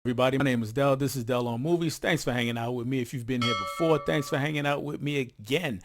Everybody, my name is Dell. This is Dell on Movies. Thanks for hanging out with me. If you've been here before, thanks for hanging out with me again.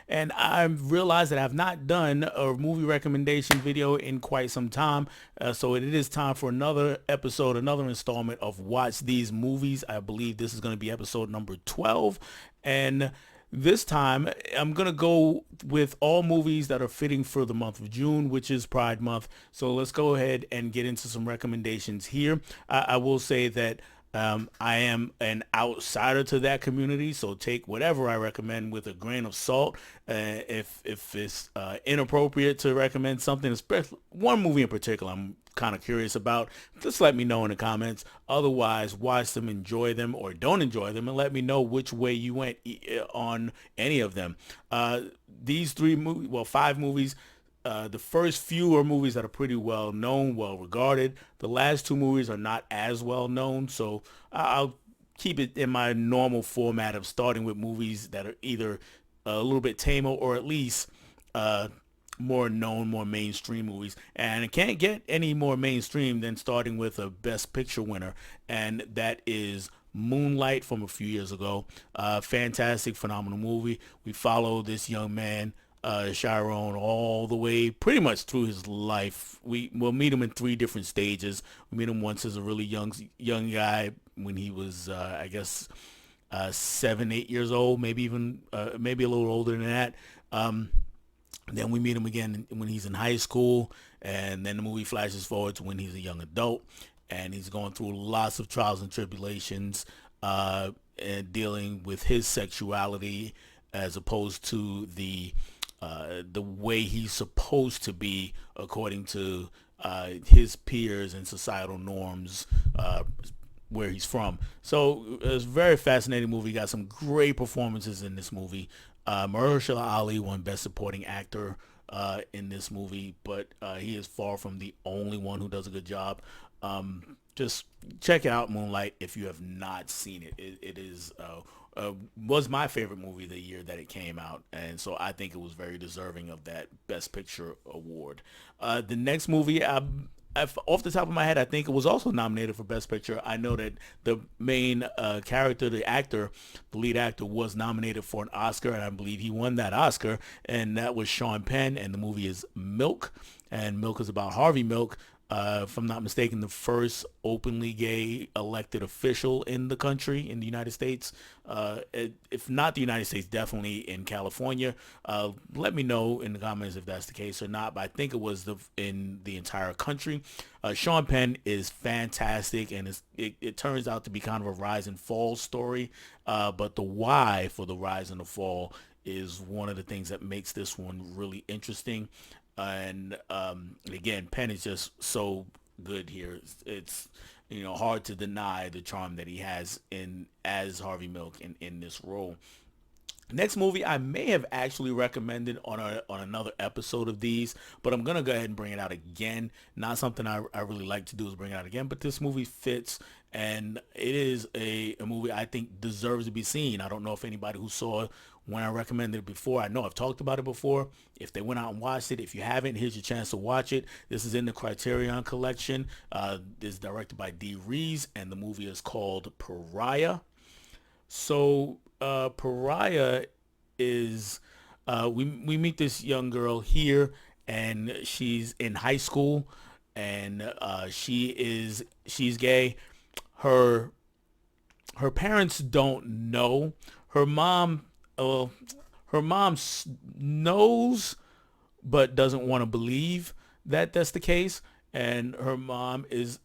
And I realized that I've not done a movie recommendation video in quite some time. So it is time for another episode, another installment of Watch These Movies. I believe this is going to be episode number 12. And this time, I'm going to go with all movies that are fitting for the month of June, which is Pride Month. So let's go ahead and get into some recommendations here. I will say that I am an outsider to that community, so take whatever I recommend with a grain of salt. If it's inappropriate to recommend something, especially one movie in particular, I'm kind of curious about, just let me know in the comments. Otherwise, watch them, enjoy them, or don't enjoy them, and let me know which way you went on any of them. These three movies, well, five movies. The first few are movies that are pretty well known, well regarded. The last two movies are not as well known, so I'll keep it in my normal format of starting with movies that are either a little bit tamer or at least uh, more known, more mainstream movies. And it can't get any more mainstream than starting with a Best Picture winner, and that is Moonlight from a few years ago. Fantastic, phenomenal movie. We follow this young man, Chiron, all the way pretty much through his life. Will meet him in three different stages. We meet him once as a really young guy when he was, I guess, 7, 8 years old, maybe even maybe a little older than that. Then we meet him again when he's in high school, and then the movie flashes forward to when he's a young adult, and he's going through lots of trials and tribulations, and dealing with his sexuality as opposed to the way he's supposed to be according to his peers and societal norms. Where he's from. So it's a very fascinating movie. Got some great performances in this movie. Mahershala Ali won Best Supporting Actor in this movie, but he is far from the only one who does a good job. Just check out Moonlight if you have not seen it. It is was my favorite movie the year that it came out, and so I think it was very deserving of that Best Picture award. The next movie, off the top of my head, I think it was also nominated for Best Picture. I know that the main character, the actor, the lead actor, was nominated for an Oscar, and I believe he won that Oscar, and that was Sean Penn, and the movie is Milk, and Milk is about Harvey Milk, if I'm not mistaken, the first openly gay elected official in the country, in the United States. If not the United States, definitely in California. Let me know in the comments if that's the case or not, but I think it was in the entire country. Sean Penn is fantastic, and it turns out to be kind of a rise and fall story, but the why for the rise and the fall is one of the things that makes this one really interesting. And again, Penn is just so good here. It's hard to deny the charm that he has in as Harvey Milk in this role. Next movie I may have actually recommended on another episode of these, but I'm gonna go ahead and bring it out again. Not something I really like to do is bring it out again, but this movie fits, and it is a movie I think deserves to be seen. I don't know if anybody who saw it when I recommended it before. I know I've talked about it before. If they went out and watched it, if you haven't, here's your chance to watch it. This is in the Criterion Collection. This is directed by Dee Rees, and the movie is called Pariah. So Pariah is we meet this young girl here, and she's in high school, and she's gay. Her her parents don't know. Her mom, uh, her mom knows, but doesn't want to believe that that's the case. And her mom is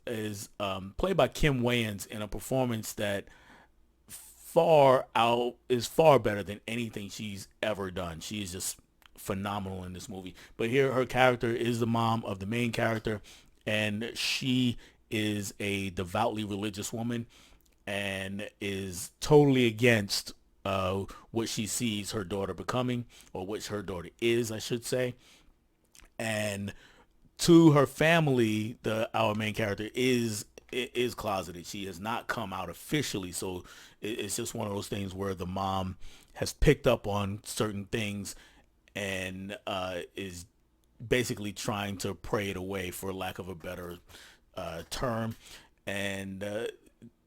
played by Kim Wayans in a performance that far better than anything she's ever done. She's just phenomenal in this movie. But here her character is the mom of the main character, and she is a devoutly religious woman and is totally against what she sees her daughter becoming, or which her daughter is, I should say. And to her family, the our main character is closeted. She has not come out officially, so it's just one of those things where the mom has picked up on certain things and is basically trying to pray it away, for lack of a better term. And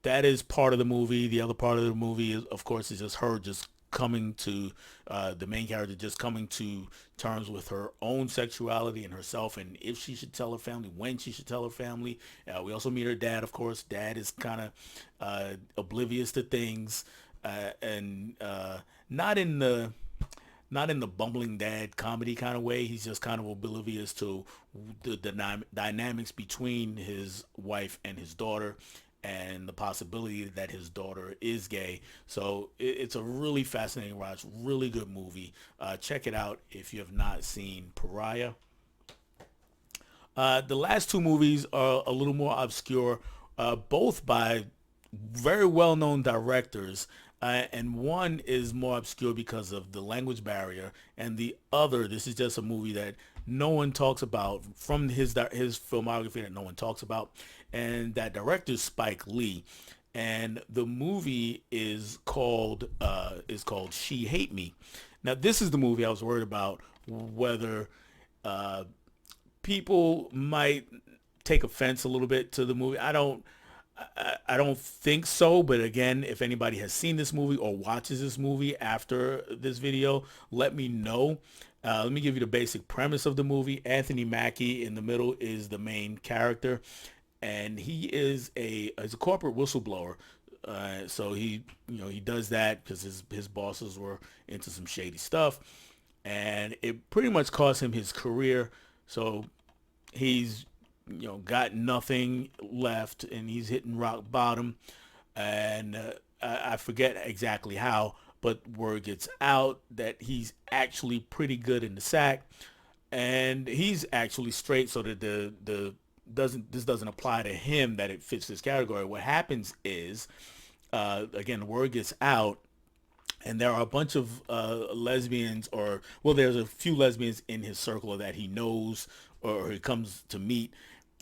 that is part of the movie. The other part of the movie, is, of course, is just her just coming to the main character just coming to terms with her own sexuality and herself, and if she should tell her family, when she should tell her family. We also meet her dad, of course. Dad is kind of oblivious to things, and not in the not in the bumbling dad comedy kind of way. He's just kind of oblivious to the dynamics between his wife and his daughter, and the possibility that his daughter is gay. So it's a really fascinating watch, really good movie. Check it out if you have not seen Pariah. The last two movies are a little more obscure, both by very well-known directors, and one is more obscure because of the language barrier, and the other, this is just a movie that no one talks about from his filmography that no one talks about, and that director is Spike Lee, and the movie is called She Hate Me. Now, this is the movie I was worried about whether uh, people might take offense a little bit to the movie. I don't think so, but again, if anybody has seen this movie or watches this movie after this video, let me know. Let me give you the basic premise of the movie. Anthony Mackie in the middle is the main character, and he's a corporate whistleblower. So he does that because his bosses were into some shady stuff, and it pretty much cost him his career. So he's got nothing left, and he's hitting rock bottom, and I forget exactly how, but word gets out that he's actually pretty good in the sack, and he's actually straight, so that the doesn't this doesn't apply to him, that it fits this category. What happens is, again, the word gets out, and there are a bunch of lesbians, or well, there's a few lesbians in his circle that he knows or he comes to meet,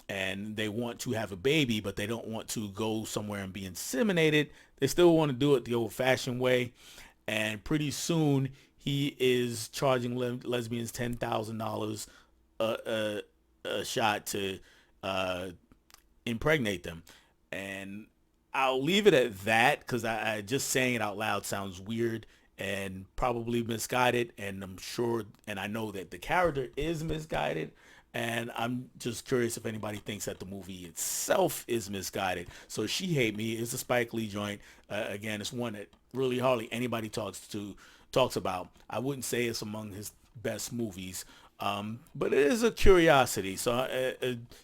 and they want to have a baby, but they don't want to go somewhere and be inseminated. They still want to do it the old-fashioned way, and pretty soon he is charging lesbians $10,000 a, a shot to uh, impregnate them. And I'll leave it at that because I just saying it out loud sounds weird and probably misguided, and I'm sure, and I know that the character is misguided, and I'm just curious if anybody thinks that the movie itself is misguided. So She Hate Me is a Spike Lee joint. Again, it's one that really hardly anybody talks about. I wouldn't say it's among his best movies, but it is a curiosity. So,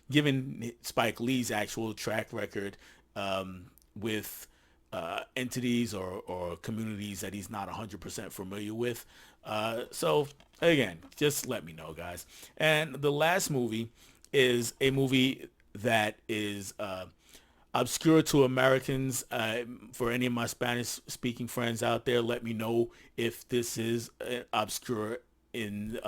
given Spike Lee's actual track record with entities or communities that he's not 100% familiar with. So again, just let me know, guys. And the last movie is a movie that is obscure to Americans. For any of my Spanish speaking friends out there, let me know if this is obscure in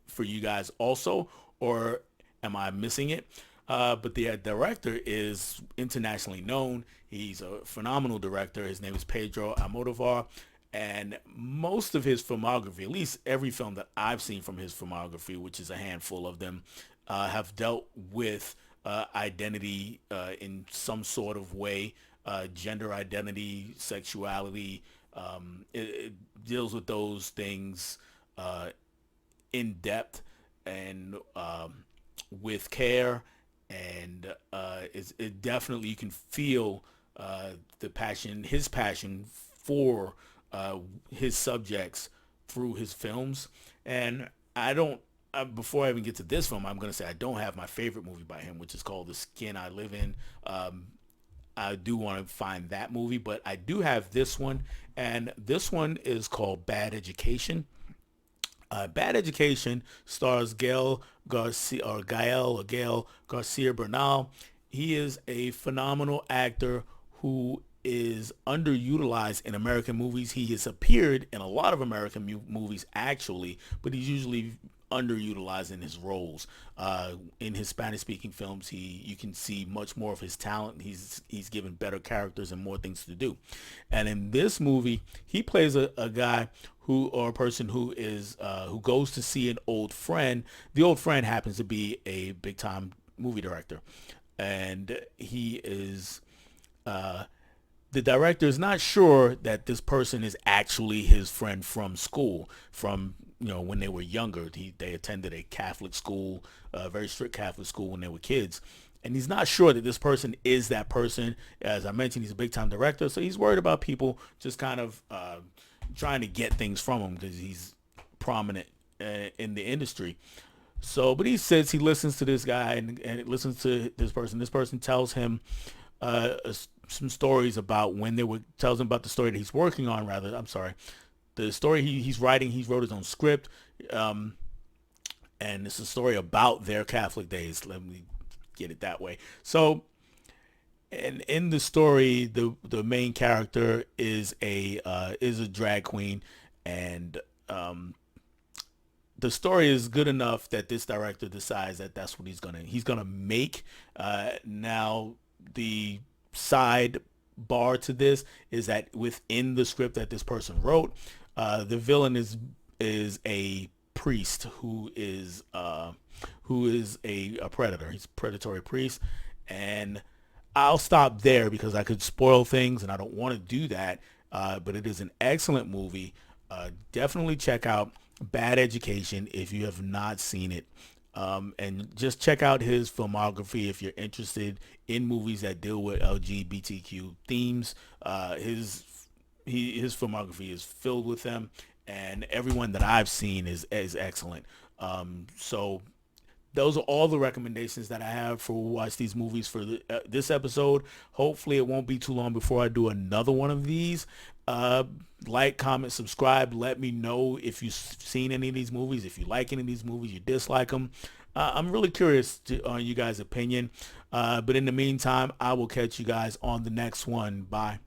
for you guys also, or am I missing it? But the director is internationally known. He's a phenomenal director. His name is Pedro Almodovar. And most of his filmography, at least every film that I've seen from his filmography, which is a handful of them, have dealt with identity in some sort of way, gender identity, sexuality. It deals with those things in depth and with care, and it definitely, you can feel the passion, his passion for his subjects through his films. And I don't, before I even get to this film, I'm going to say I don't have my favorite movie by him, which is called The Skin I Live In. I do want to find that movie, but I do have this one, and this one is called Bad Education. Bad Education stars Gael Garcia Bernal. He is a phenomenal actor who is underutilized in American movies. He has appeared in a lot of American movies actually, but he's usually underutilized in his roles. In his Spanish-speaking films, you can see much more of his talent. He's given better characters and more things to do. And in this movie, he plays a guy or a person who goes to see an old friend. The old friend happens to be a big-time movie director, and he is the director is not sure that this person is actually his friend from school, from when they were younger. They attended a Catholic school, a very strict Catholic school when they were kids, and he's not sure that this person is that person. As I mentioned, he's a big time director, so he's worried about people just kind of trying to get things from him because he's prominent in the industry. So, but he says he listens to this guy and listens to this person. This person tells him some stories about when they were, tells him about the story that he's working on, rather. I'm sorry. The story he's writing, he wrote his own script. And it's a story about their Catholic days. Let me get it that way. So, and in the story, the main character is a drag queen, and the story is good enough that this director decides that that's what he's gonna make. Now the side bar to this is that within the script that this person wrote, the villain is a priest who is a predator. He's a predatory priest, and I'll stop there because I could spoil things, and I don't want to do that. But it is an excellent movie. Definitely check out Bad Education if you have not seen it. And just check out his filmography if you're interested in movies that deal with LGBTQ themes. His filmography is filled with them, and everyone that I've seen is excellent. So those are all the recommendations that I have for watch these movies for this episode. Hopefully it won't be too long before I do another one of these. Like, comment, subscribe. Let me know if you've seen any of these movies, if you like any of these movies, you dislike them. I'm really curious on you guys' opinion. But in the meantime, I will catch you guys on the next one. Bye.